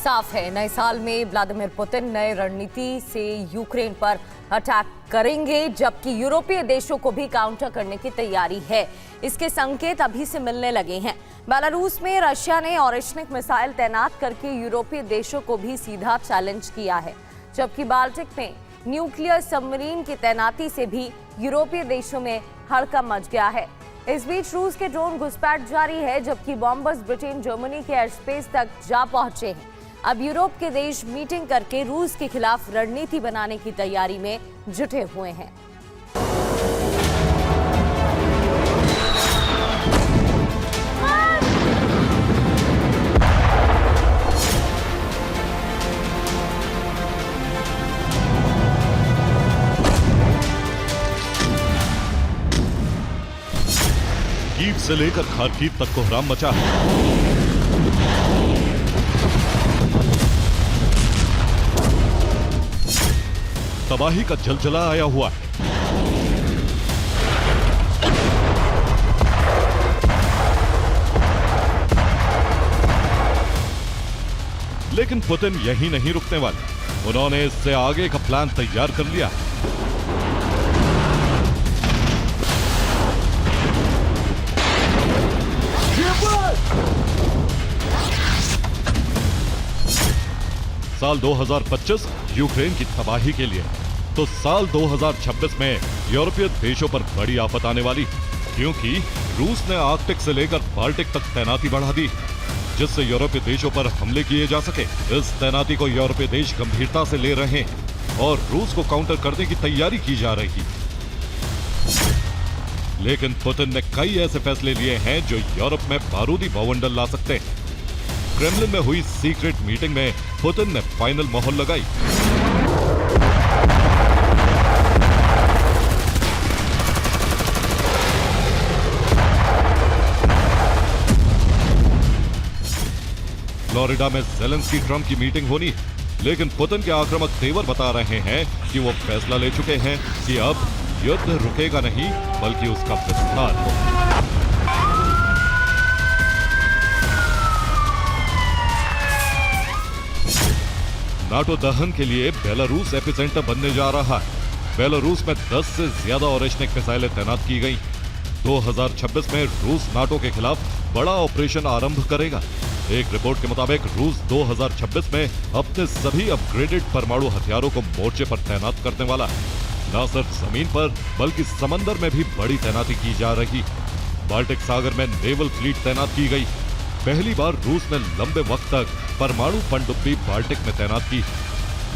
साफ है, नए साल में व्लादिमीर पुतिन नए रणनीति से यूक्रेन पर अटैक करेंगे, जबकि यूरोपीय देशों को भी काउंटर करने की तैयारी है। इसके संकेत अभी से मिलने लगे हैं। बेलारूस में रशिया ने ऑरेशनिक मिसाइल तैनात करके यूरोपीय देशों को भी सीधा चैलेंज किया है, जबकि बाल्टिक में न्यूक्लियर सबमरीन की तैनाती से भी यूरोपीय देशों में हड़कंप मच गया है। इस बीच रूस के ड्रोन घुसपैठ जारी है, जबकि बॉम्बर्स ब्रिटेन जर्मनी के एयरस्पेस तक जा पहुंचे हैं। अब यूरोप के देश मीटिंग करके रूस के खिलाफ रणनीति बनाने की तैयारी में जुटे हुए हैं। कीव से लेकर खार्किव तक कोहराम मचा है। तबाही का जलजला आया हुआ है। लेकिन पुतिन यहीं नहीं रुकने वाले। उन्होंने इससे आगे का प्लान तैयार कर लिया। साल 2025 यूक्रेन की तबाही के लिए, तो साल 2026 में यूरोपीय देशों पर बड़ी आफत आने वाली, क्योंकि रूस ने आर्कटिक से लेकर बाल्टिक तक तैनाती बढ़ा दी, जिससे यूरोपीय देशों पर हमले किए जा सके। इस तैनाती को यूरोपीय देश गंभीरता से ले रहे हैं और रूस को काउंटर करने की तैयारी की जा रही। लेकिन पुतिन ने कई ऐसे फैसले लिए हैं जो यूरोप में बारूदी बवंडर ला सकते हैं। क्रेमलिन में हुई सीक्रेट मीटिंग में पुतिन ने फाइनल मोहर लगाई। फ्लोरिडा में ज़ेलेंस्की ट्रंप की मीटिंग होनी, लेकिन पुतिन के आक्रामक तेवर बता रहे हैं कि वो फैसला ले चुके हैं कि अब युद्ध रुकेगा नहीं, बल्कि उसका विस्तार होगा। नाटो दहन के लिए बेलारूस एपिसेंटर बनने जा रहा है। बेलारूस में 10 से ज्यादा ऑरेशनिक मिसाइलें तैनात की गई। 2026 में रूस नाटो के खिलाफ बड़ा ऑपरेशन आरंभ करेगा। एक रिपोर्ट के मुताबिक रूस 2026 में अपने सभी अपग्रेडेड परमाणु हथियारों को मोर्चे पर तैनात करने वाला है। न सिर्फ जमीन पर बल्कि समंदर में भी बड़ी तैनाती की जा रही। बाल्टिक सागर में नेवल फ्लीट तैनात की गई। पहली बार रूस ने लंबे वक्त तक परमाणु पनडुब्बी बाल्टिक में तैनात की।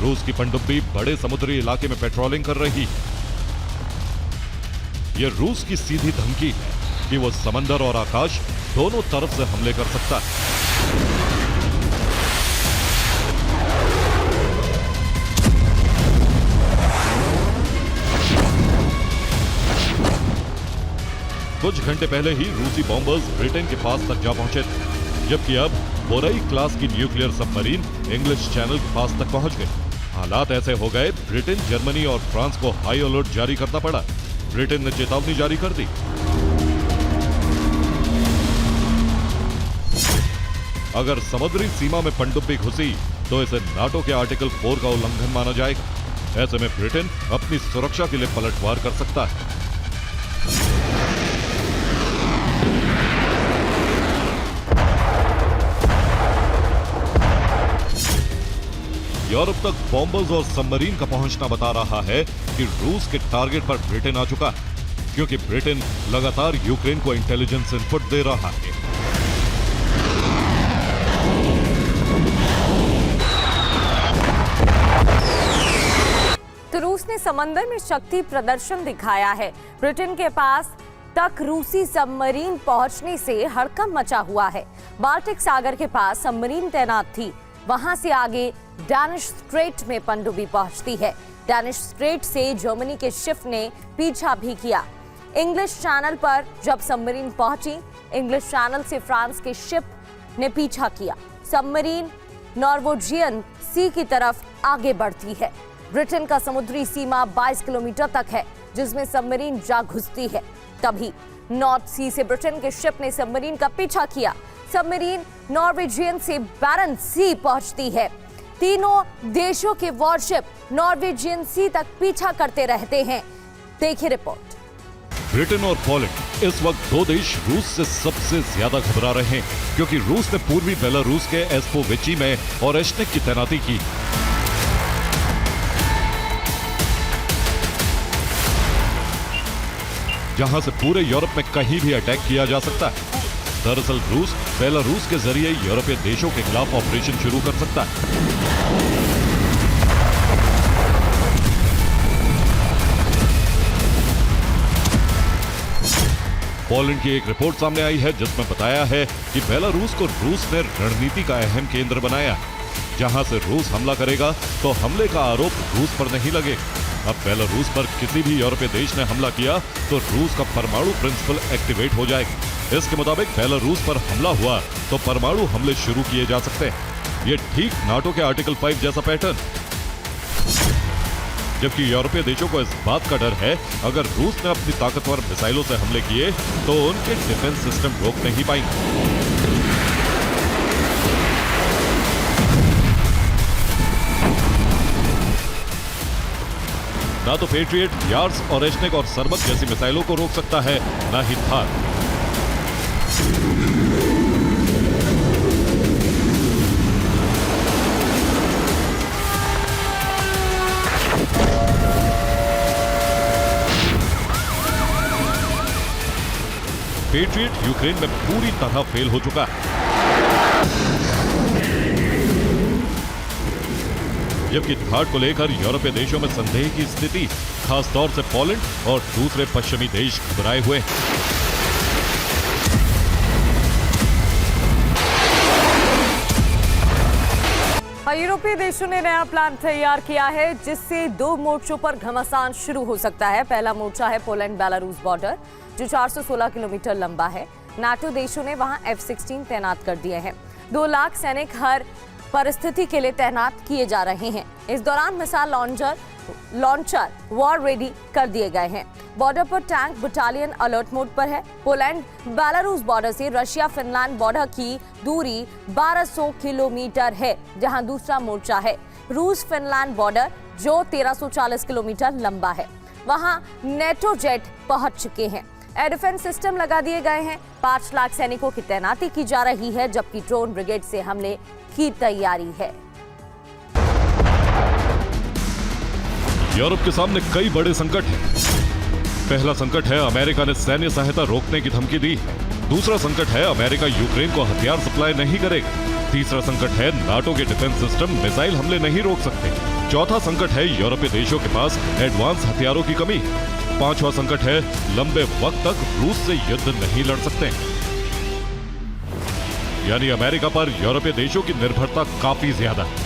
रूस की पनडुब्बी बड़े समुद्री इलाके में पेट्रोलिंग कर रही। यह रूस की सीधी धमकी है कि वो समंदर और आकाश दोनों तरफ से हमले कर सकता है। कुछ घंटे पहले ही रूसी बॉम्बर्स ब्रिटेन के पास तक जा पहुंचे थे, जबकि अब बोरई क्लास की न्यूक्लियर सबमरीन इंग्लिश चैनल के पास तक पहुंच गए। हालात ऐसे हो गए, ब्रिटेन, जर्मनी और फ्रांस को हाई अलर्ट जारी करना पड़ा। ब्रिटेन ने चेतावनी जारी कर दी। अगर समुद्री सीमा में पनडुब्बी घुसी तो इसे नाटो के आर्टिकल 4 का उल्लंघन माना जाएगा। ऐसे में ब्रिटेन अपनी सुरक्षा के लिए पलटवार कर सकता है। यूरोप तक बॉम्बर्स और सबमरीन का पहुंचना बता रहा है कि रूस के टारगेट पर ब्रिटेन आ चुका है, क्योंकि ब्रिटेन लगातार यूक्रेन को इंटेलिजेंस इनपुट दे रहा है। तो रूस ने समंदर में शक्ति प्रदर्शन दिखाया है। ब्रिटेन के पास तक रूसी सबमरीन पहुंचने से हड़कंप मचा हुआ है। बाल्टिक सागर के पास सबमरीन तैनात थी, वहां से आगे डैनिश स्ट्रेट में पनडुब्बी पहुंचती है। डैनिश स्ट्रेट से जर्मनी के शिप ने पीछा भी किया। इंग्लिश चैनल पर जब सबमरीन पहुंची, इंग्लिश चैनल से फ्रांस के शिप ने पीछा किया। सबमरीन नॉर्वेजियन सी की तरफ आगे बढ़ती है। ब्रिटेन का समुद्री सीमा 22 किलोमीटर तक है, जिसमें सबमरीन जा घुसती है। तभी नॉर्थ सी से ब्रिटेन के शिप ने सबमरीन का पीछा किया। सबमरीन नॉर्वेजियन से बैरन सी पहुंचती है। तीनों देशों के वॉरशिप नॉर्वेजियन सी तक पीछा करते रहते हैं। देखिए रिपोर्ट। ब्रिटेन और पोलैंड इस वक्त दो देश रूस से सबसे ज्यादा घबरा रहे हैं, क्योंकि रूस ने पूर्वी बेलारूस के एस्पोविची में ओरेश्निक की तैनाती की। जहां से पूरे यूरोप में कहीं भी अटैक किया जा सकता है। दरअसल रूस बेलारूस के जरिए यूरोपीय देशों के खिलाफ ऑपरेशन शुरू कर सकता है। पोलैंड की एक रिपोर्ट सामने आई है जिसमें बताया है कि बेलारूस को रूस ने रणनीति का अहम केंद्र बनाया। जहां से रूस हमला करेगा तो हमले का आरोप रूस पर नहीं लगेगा। अब बेलारूस पर किसी भी यूरोपीय देश ने हमला किया तो रूस का परमाणु प्रिंसिपल एक्टिवेट हो जाएगा। इसके मुताबिक बेलारूस पर हमला हुआ तो परमाणु हमले शुरू किए जा सकते हैं। ये ठीक नाटो के आर्टिकल 5 जैसा पैटर्न। जबकि यूरोपीय देशों को इस बात का डर है, अगर रूस ने अपनी ताकतवर मिसाइलों से हमले किए तो उनके डिफेंस सिस्टम रोक नहीं पाएंगे। ना तो पेट्रियट, यार्स, ओरेश्निक और सरमत जैसी मिसाइलों को रोक सकता है, ना ही थार। पेट्रियट यूक्रेन में पूरी तरह फेल हो चुका है, जबकि थार को लेकर यूरोपीय देशों में संदेह की स्थिति, खासतौर से पोलैंड और दूसरे पश्चिमी देश घबराए हुए हैं। यूरोपीय देशों ने नया प्लान तैयार किया है जिससे दो मोर्चों पर घमासान शुरू हो सकता है। पहला मोर्चा है पोलैंड बेलारूस बॉर्डर, जो 416 किलोमीटर लंबा है। नाटो देशों ने वहां F-16 तैनात कर दिए हैं। 2 लाख सैनिक हर परिस्थिति के लिए तैनात किए जा रहे हैं। इस दौरान मिसाइल लॉन्चर वॉर रेडी कर दिए गए हैं। बॉर्डर पर टैंक बटालियन अलर्ट मोड पर है। पोलैंड बेलारूस बॉर्डर से रशिया फिनलैंड बॉर्डर की दूरी 1200 किलोमीटर है, जहां दूसरा मोर्चा है रूस फिनलैंड बॉर्डर, जो 1340 किलोमीटर लंबा है। वहां नेटो जेट पहुंच चुके हैं। एयर डिफेंस सिस्टम लगा दिए गए हैं। 5 लाख सैनिकों की तैनाती की जा रही है, जबकि ड्रोन ब्रिगेड से हमले की तैयारी है। यूरोप के सामने कई बड़े संकट हैं। पहला संकट है अमेरिका ने सैन्य सहायता रोकने की धमकी दी। दूसरा संकट है अमेरिका यूक्रेन को हथियार सप्लाई नहीं करेगा। तीसरा संकट है नाटो के डिफेंस सिस्टम मिसाइल हमले नहीं रोक सकते। चौथा संकट है यूरोपीय देशों के पास एडवांस हथियारों की कमी। पांचवा संकट है लंबे वक्त तक रूस से युद्ध नहीं लड़ सकते। यानी अमेरिका पर यूरोपीय देशों की निर्भरता काफी ज्यादा है।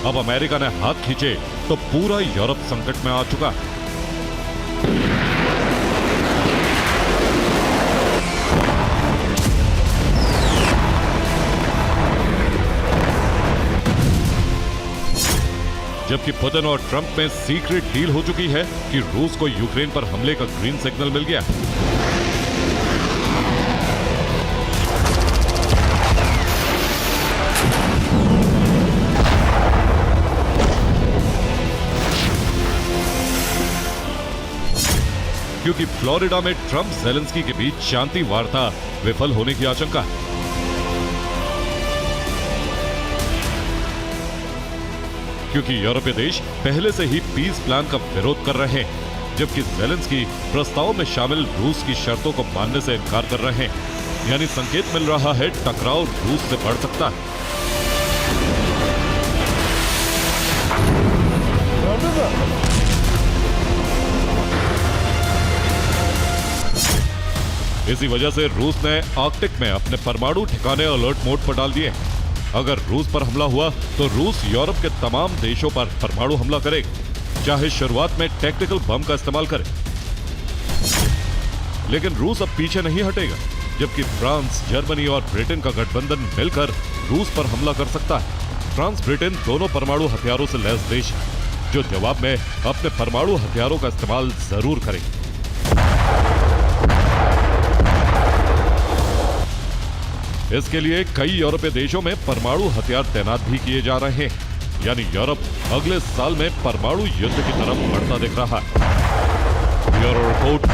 अब अमेरिका ने हाथ खींचे तो पूरा यूरोप संकट में आ चुका है। जबकि पुतिन और ट्रंप में सीक्रेट डील हो चुकी है कि रूस को यूक्रेन पर हमले का ग्रीन सिग्नल मिल गया। क्योंकि फ्लोरिडा में ट्रंप ज़ेलेंस्की के बीच शांति वार्ता विफल होने की आशंका है। क्योंकि यूरोपीय देश पहले से ही पीस प्लान का विरोध कर रहे हैं, जबकि ज़ेलेंस्की प्रस्ताव में शामिल रूस की शर्तों को मानने से इनकार कर रहे हैं। यानी संकेत मिल रहा है टकराव रूस से बढ़ सकता है। इसी वजह से रूस ने आर्कटिक में अपने परमाणु ठिकाने अलर्ट मोड पर डाल दिए। अगर रूस पर हमला हुआ तो रूस यूरोप के तमाम देशों पर परमाणु हमला करेगा, चाहे शुरुआत में टैक्टिकल बम का इस्तेमाल करे। लेकिन रूस अब पीछे नहीं हटेगा, जबकि फ्रांस, जर्मनी और ब्रिटेन का गठबंधन मिलकर रूस पर हमला कर सकता है। फ्रांस, ब्रिटेन दोनों परमाणु हथियारों से लैस देश हैं, जो जवाब में अपने परमाणु हथियारों का इस्तेमाल जरूर करेंगे। इसके लिए कई यूरोपीय देशों में परमाणु हथियार तैनात भी किए जा रहे हैं, यानी यूरोप अगले साल में परमाणु युद्ध की तरफ बढ़ता दिख रहा है। Bureau report,